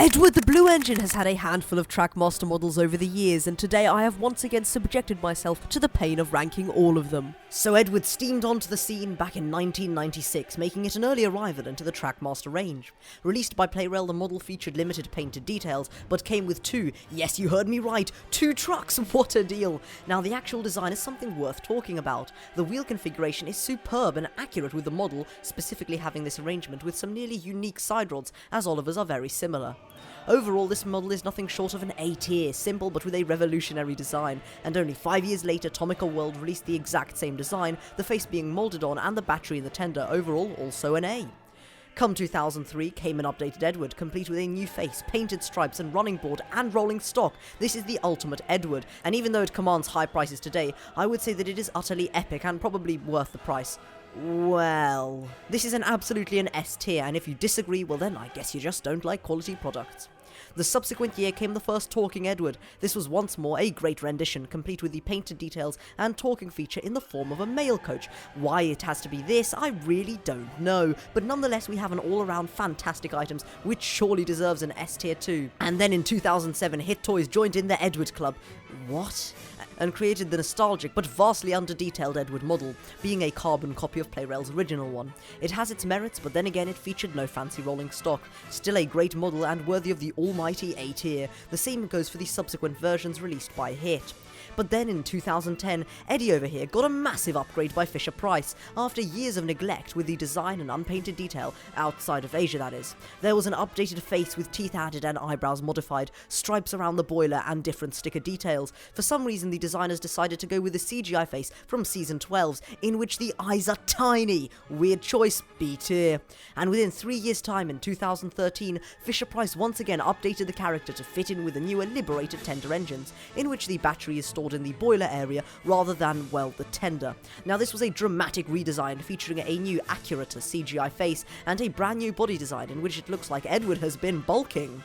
Edward the Blue Engine has had a handful of Trackmaster models over the years, and today I have once again subjected myself to the pain of ranking all of them. So Edward steamed onto the scene back in 1996, making it an early arrival into the Trackmaster range. Released by Plarail, the model featured limited painted details, but came with two, yes you heard me right, two trucks, what a deal! Now the actual design is something worth talking about. The wheel configuration is superb and accurate with the model, specifically having this arrangement with some nearly unique side rods, as Oliver's are very similar. Overall, this model is nothing short of an A tier, simple but with a revolutionary design, and only 5 years later Tomica World released the exact same design, the face being moulded on and the battery in the tender, overall also an A. Come 2003 came an updated Edward, complete with a new face, painted stripes and running board and rolling stock. This is the ultimate Edward, and even though it commands high prices today, I would say that it is utterly epic and probably worth the price. Well, this is absolutely an S tier, and if you disagree, well then I guess you just don't like quality products. The subsequent year came the first talking Edward. This was once more a great rendition, complete with the painted details and talking feature in the form of a mail coach. Why it has to be this, I really don't know, but nonetheless we have an all-around fantastic items, which surely deserves an S tier too. And then in 2007, Hit Toys joined in the Edward Club. What? And created the nostalgic but vastly under-detailed Edward model, being a carbon copy of Plarail's original one. It has its merits, but then again it featured no fancy rolling stock. Still a great model and worthy of the almighty A tier. The same goes for the subsequent versions released by Hit. But then in 2010, Eddie over here got a massive upgrade by Fisher-Price, after years of neglect with the design and unpainted detail, outside of Asia that is. There was an updated face with teeth added and eyebrows modified, stripes around the boiler and different sticker details. For some reason the designers decided to go with the CGI face from Season 12's, in which the eyes are tiny. Weird choice, B tier. And within 3 years time in 2013, Fisher-Price once again updated the character to fit in with the newer liberated tender engines, in which the battery is stored in the boiler area rather than, well, the tender. Now this was a dramatic redesign featuring a new accurate CGI face and a brand new body design in which it looks like Edward has been bulking.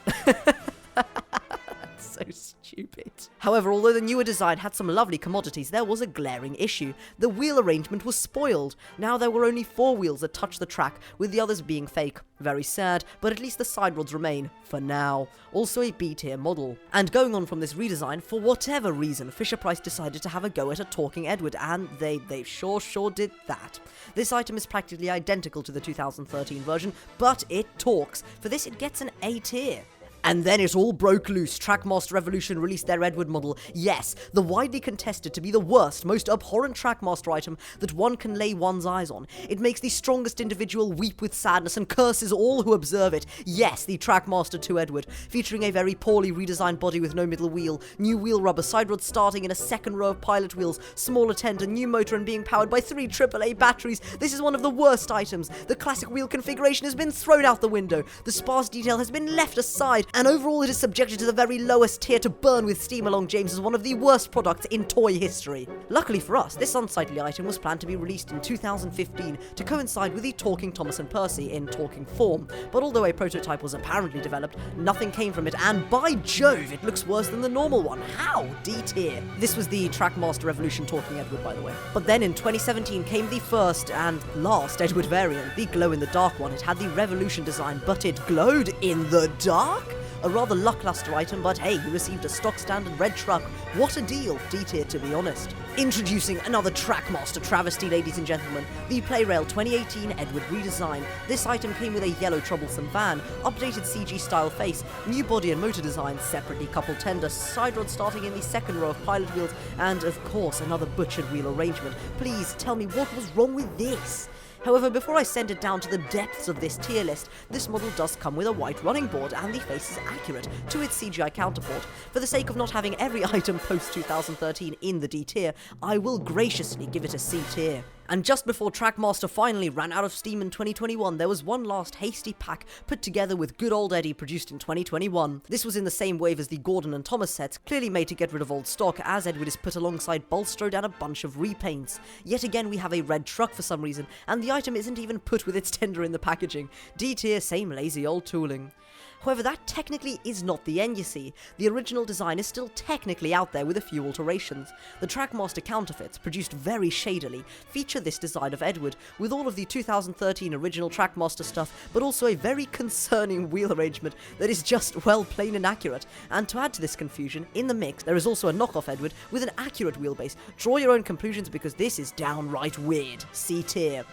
So stupid. However, although the newer design had some lovely commodities, there was a glaring issue. The wheel arrangement was spoiled. Now there were only 4 wheels that touched the track, with the others being fake. Very sad, but at least the side rods remain, for now. Also a B tier model. And going on from this redesign, for whatever reason, Fisher-Price decided to have a go at a talking Edward, and they sure did that. This item is practically identical to the 2013 version, but it talks. For this it gets an A tier. And then it all broke loose. Trackmaster Revolution released their Edward model. Yes, the widely contested to be the worst, most abhorrent Trackmaster item that one can lay one's eyes on. It makes the strongest individual weep with sadness and curses all who observe it. Yes, the Trackmaster 2 Edward, featuring a very poorly redesigned body with no middle wheel, new wheel rubber, side rods starting in a second row of pilot wheels, smaller tender, new motor and being powered by 3 AAA batteries. This is one of the worst items. The classic wheel configuration has been thrown out the window. The sparse detail has been left aside. And overall it is subjected to the very lowest tier to burn with steam along James as one of the worst products in toy history. Luckily for us, this unsightly item was planned to be released in 2015 to coincide with the talking Thomas and Percy in talking form, but although a prototype was apparently developed, nothing came from it, and by Jove, it looks worse than the normal one. How? D tier. This was the Trackmaster Revolution talking Edward, by the way. But then in 2017 came the first and last Edward variant, the glow-in-the-dark one. It had the Revolution design, but it glowed in the dark? A rather lackluster item, but hey, you received a stock standard red truck. What a deal, D tier to be honest. Introducing another Trackmaster travesty, ladies and gentlemen, the Plarail 2018 Edward redesign. This item came with a yellow troublesome van, updated CG style face, new body and motor design, separately coupled tender, side rod starting in the second row of pilot wheels, and of course another butchered wheel arrangement. Please tell me what was wrong with this? However, before I send it down to the depths of this tier list, this model does come with a white running board and the face is accurate to its CGI counterpart. For the sake of not having every item post-2013 in the D tier, I will graciously give it a C tier. And just before Trackmaster finally ran out of steam in 2021, there was one last hasty pack put together with good old Eddie produced in 2021. This was in the same wave as the Gordon and Thomas sets, clearly made to get rid of old stock, as Edward is put alongside Bulstrode and a bunch of repaints. Yet again we have a red truck for some reason, and the item isn't even put with its tender in the packaging. D tier, same lazy old tooling. However, that technically is not the end, you see. The original design is still technically out there with a few alterations. The Trackmaster counterfeits, produced very shadily, feature this design of Edvard, with all of the 2013 original Trackmaster stuff, but also a very concerning wheel arrangement that is just, well, plain inaccurate. And to add to this confusion, in the mix, there is also a knockoff Edvard with an accurate wheelbase. Draw your own conclusions because this is downright weird. C tier.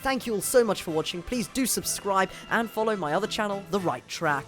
Thank you all so much for watching. Please do subscribe and follow my other channel, The Right Track.